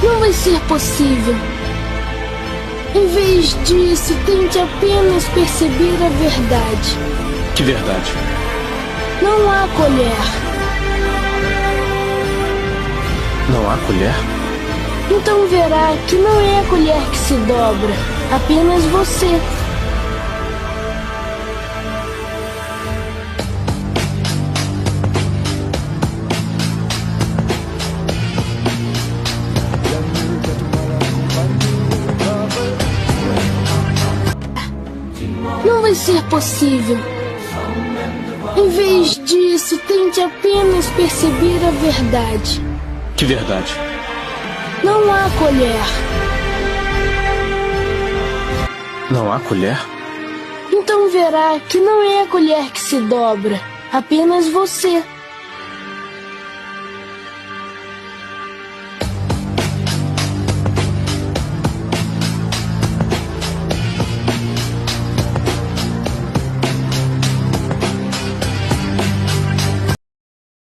Não vai ser possível. Em vez disso, tente apenas perceber a verdade. Que verdade? Não há colher. Não há colher? Então verá que não é a colher que se dobra, apenas você. Não vai ser possível. Em vez disso, tente apenas perceber a verdade. Que verdade? Não há colher. Não há colher? Então verá que não é a colher que se dobra, apenas você.